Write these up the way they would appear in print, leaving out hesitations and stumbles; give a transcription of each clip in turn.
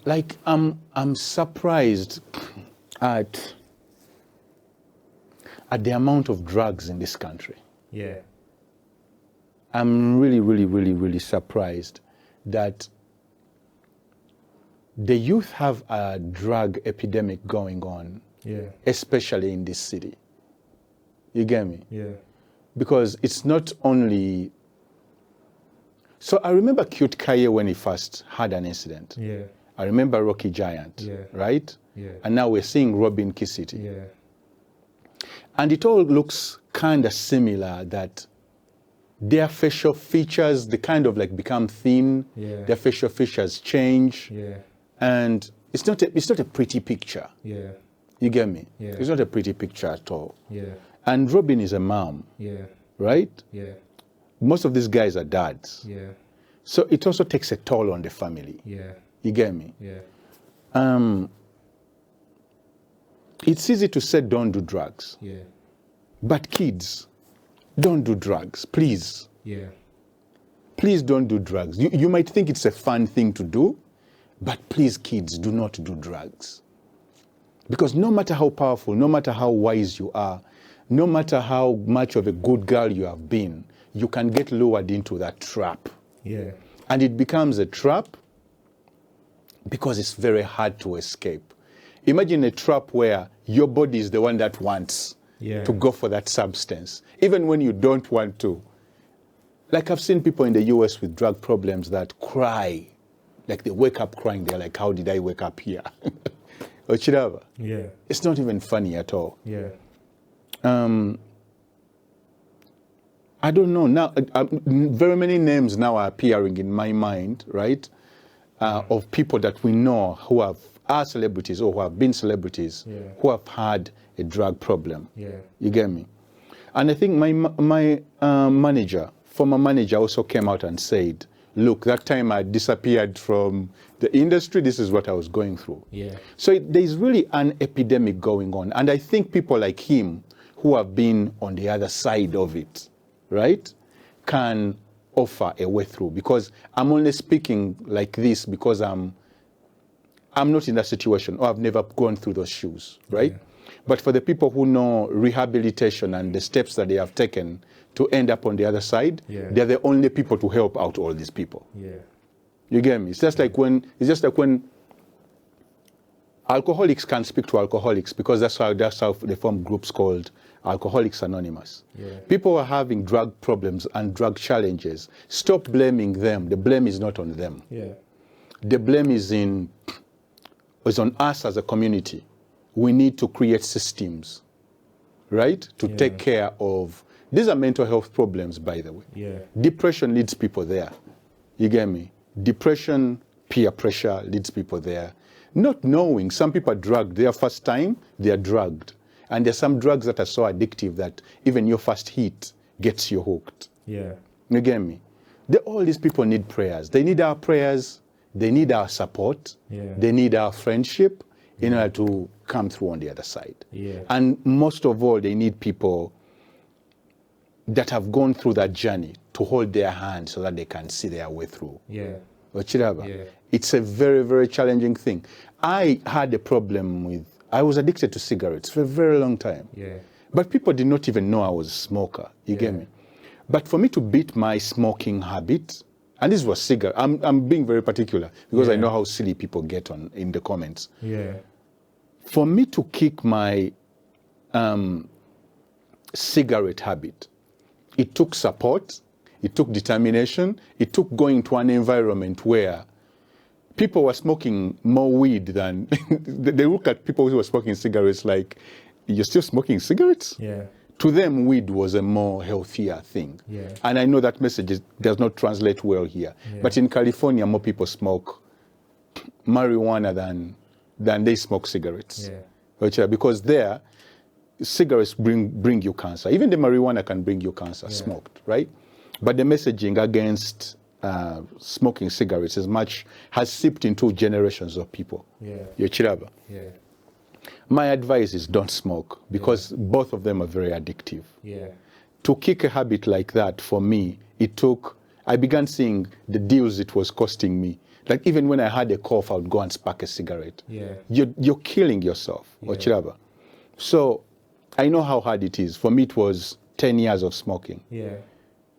Like I'm surprised at the amount of drugs in this country. Yeah. I'm really surprised that the youth have a drug epidemic going on, especially in this city. You get me? Yeah. Because it's not only... So I remember KOYIKOYI when he first had an incident. Yeah. I remember Rocky Giant, right? Yeah. And now we're seeing Robin Kisiti. Yeah. And it all looks kind of similar, that their facial features, they kind of like become thin, their facial features change, and it's not a pretty picture. Yeah. You get me? Yeah. It's not a pretty picture at all. Yeah. And Robin is a mom, right? Yeah. Most of these guys are dads. Yeah. So it also takes a toll on the family. Yeah. You get me? Yeah. It's easy to say don't do drugs. Yeah. But kids, don't do drugs, please. Yeah. Please don't do drugs. You might think it's a fun thing to do, but please, kids, do not do drugs. Because no matter how powerful, no matter how wise you are, no matter how much of a good girl you have been, you can get lured into that trap. Yeah. And it becomes a trap because it's very hard to escape. Imagine a trap where your body is the one that wants to go for that substance, even when you don't want to. Like I've seen people in the US with drug problems that cry, like they wake up crying. They're like, how did I wake up here? Or chidava. Yeah. It's not even funny at all. Yeah. I don't know. Now, very many names now are appearing in my mind, right? Of people that we know who are celebrities or who have been celebrities who have had a drug problem. Yeah. You get me? And I think my former manager also came out and said, look, that time I disappeared from the industry, this is what I was going through. Yeah. So there's really an epidemic going on. And I think people like him who have been on the other side of it, right, can offer a way through. Because I'm only speaking like this because I'm not in that situation, or I've never gone through those shoes, right? Yeah. But for the people who know rehabilitation and the steps that they have taken to end up on the other side, they're the only people to help out all these people. Yeah. You get me? It's just like when alcoholics can speak to alcoholics, because that's how they form groups called Alcoholics Anonymous. Yeah. People are having drug problems and drug challenges. Stop blaming them. The blame is not on them. Yeah. The blame is on us as a community. We need to create systems, right, to take care of. These are mental health problems, by the way. Yeah. Depression leads people there. You get me? Depression, peer pressure leads people there. Not knowing, some people are drugged. Their first time, they are drugged. And there's some drugs that are so addictive that even your first hit gets you hooked. Yeah. You get me? All these people need prayers. They need our prayers. They need our support. Yeah. They need our friendship in order to come through on the other side. Yeah. And most of all, they need people that have gone through that journey to hold their hand so that they can see their way through. Yeah. Yeah. It's a very, very challenging thing. I had a problem I was addicted to cigarettes for a very long time. Yeah. But people did not even know I was a smoker. You get me? But for me to beat my smoking habit, and this was cigarette, I'm being very particular because I know how silly people get in the comments. Yeah. For me to kick my cigarette habit, it took support, it took determination, it took going to an environment where people were smoking more weed than... they look at people who were smoking cigarettes like, you're still smoking cigarettes? Yeah. To them, weed was a more healthier thing. Yeah. And I know that message does not translate well here. Yeah. But in California, more people smoke marijuana than they smoke cigarettes. Yeah. Because there, cigarettes bring you cancer. Even the marijuana can bring you cancer, smoked, right? But the messaging against smoking cigarettes has seeped into generations of people. Yeah. Yeah. My advice is don't smoke, because both of them are very addictive. Yeah. To kick a habit like that, for me, I began seeing the deals it was costing me. Like even when I had a cough, I would go and spark a cigarette. Yeah. You're killing yourself, Ochiraba. So I know how hard it is. For me, it was 10 years of smoking. Yeah.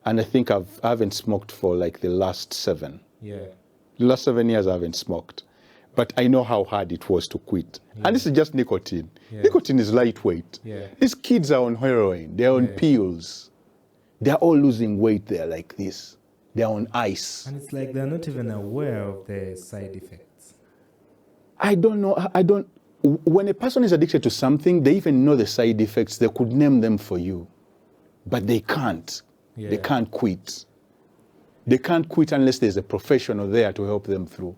And I think I haven't smoked for like the last 7. Yeah. The last 7 years I haven't smoked. But I know how hard it was to quit. And this is just nicotine. Nicotine is lightweight. These kids are on heroin. They're on pills. They're all losing weight there like this. They're on ice. And it's like they're not even aware of the side effects. I don't know. When a person is addicted to something, they even know the side effects. They could name them for you. But they can't. They can't quit. They can't quit unless there's a professional there to help them through.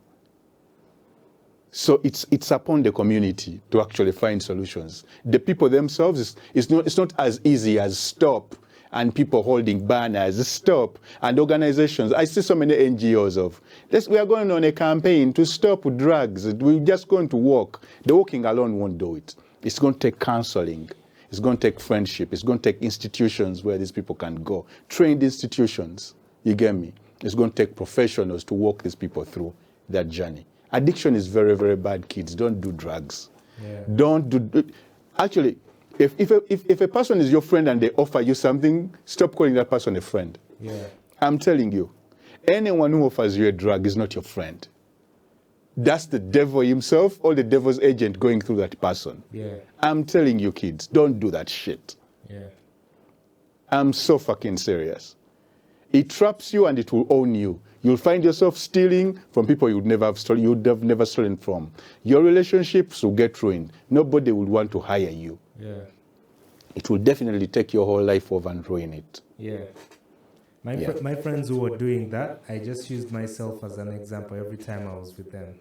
So it's upon the community to actually find solutions. The people themselves, it's not as easy as stop and people holding banners, stop, and organizations. I see so many NGOs of, we are going on a campaign to stop drugs. We're just going to walk. The walking alone won't do it. It's going to take counseling. It's going to take friendship. It's going to take institutions where these people can go. Trained institutions, you get me? It's going to take professionals to walk these people through that journey. Addiction is very, very bad, kids. Don't do drugs. Don't do... Actually, if a person is your friend and they offer you something, stop calling that person a friend. I'm telling you, anyone who offers you a drug is not your friend. That's the devil himself or the devil's agent going through that person. I'm telling you, kids, don't do that shit. I'm so fucking serious. It traps you and it will own you. You'll find yourself stealing from people you'd never have stolen, you'd have never stolen from. Your relationships will get ruined. Nobody will want to hire you. It will definitely take your whole life over and ruin it. My friends who were doing that, I just used myself as an example every time I was with them.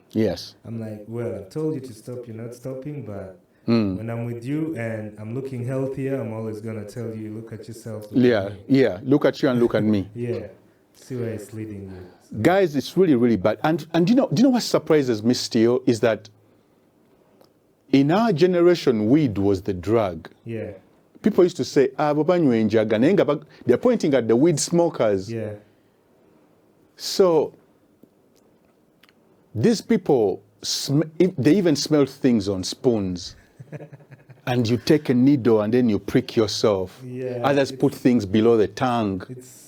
I'm like, well, I told you to stop, you're not stopping, but when I'm with you and I'm looking healthier, I'm always going to tell you, look at yourself. Look at you and look at me. See where it's leading you. Guys, it's really, really bad. And do you know what surprises me still is that in our generation, weed was the drug. People used to say, they're pointing at the weed smokers. So these people, they even smelled things on spoons. And you take a needle and then you prick yourself. Others put things below the tongue.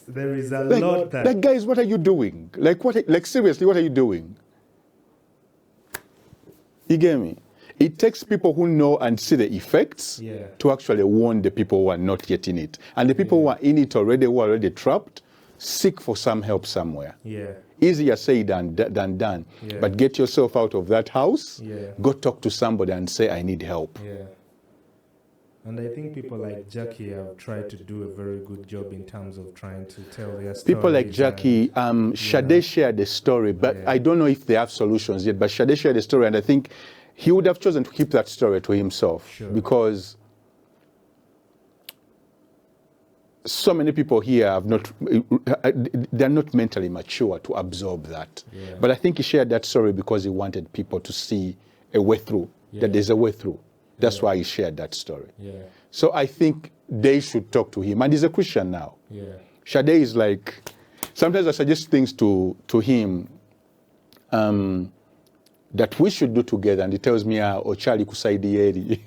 There is a lot that... Like, guys, what are you doing? Like seriously, what are you doing? You get me? It takes people who know and see the effects to actually warn the people who are not yet in it. And the people who are in it already, who are already trapped, seek for some help somewhere. Easier said than done. But get yourself out of that house, go talk to somebody and say, I need help. And I think people like Jackie have tried to do a very good job in terms of trying to tell their story. People like Jackie, Sade shared the story, but I don't know if they have solutions yet, but Sade shared the story, and I think he would have chosen to keep that story to himself because so many people here have not, they're not mentally mature to absorb that. But I think he shared that story because he wanted people to see a way through, that there's a way through. That's why he shared that story. So I think they should talk to him. And he's a Christian now. Sade is like, sometimes I suggest things to him that we should do together. And he tells me, Ochali kusaidi Eddy.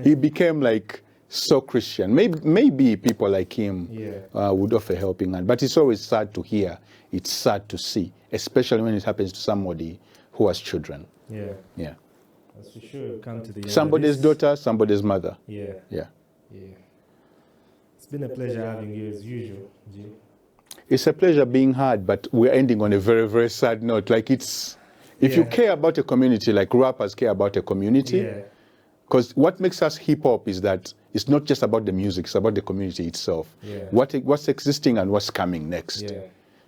He became like so Christian. Maybe people like him would offer helping hand. But it's always sad to hear. It's sad to see, especially when it happens to somebody who has children. That's for sure. Come to the somebody's daughter, somebody's mother. It's been a pleasure having you as usual, G. It's a pleasure being had, but we're ending on a very, very sad note. Like if you care about a community, like rappers care about a community, because what makes us hip hop is that it's not just about the music, it's about the community itself. What's existing and what's coming next.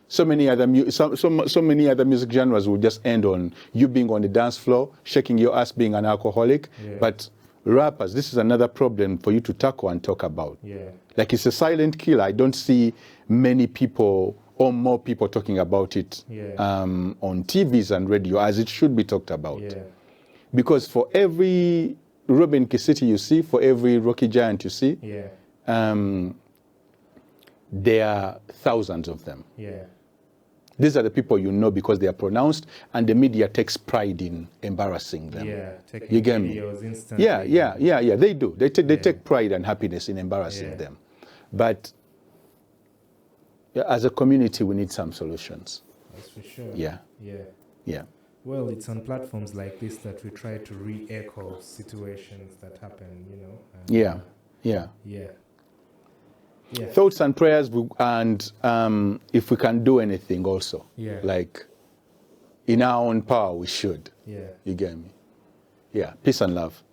So many other music genres will just end on you being on the dance floor, shaking your ass, being an alcoholic. But rappers, this is another problem for you to tackle and talk about. Like it's a silent killer. I don't see many people or more people talking about it on TVs and radio as it should be talked about. Because for every Robin Kisiti you see, for every Rocky Giant you see, there are thousands of them. These are the people you know because they are pronounced, and the media takes pride in embarrassing them. Yeah, taking you get videos me? instantly. Yeah. They do. They take pride and happiness in embarrassing them. But as a community, we need some solutions. That's for sure. Yeah. Well, it's on platforms like this that we try to re-echo situations that happen, you know. And, Thoughts and prayers, and if we can do anything also. Like, in our own power, we should. You get me? Peace and love.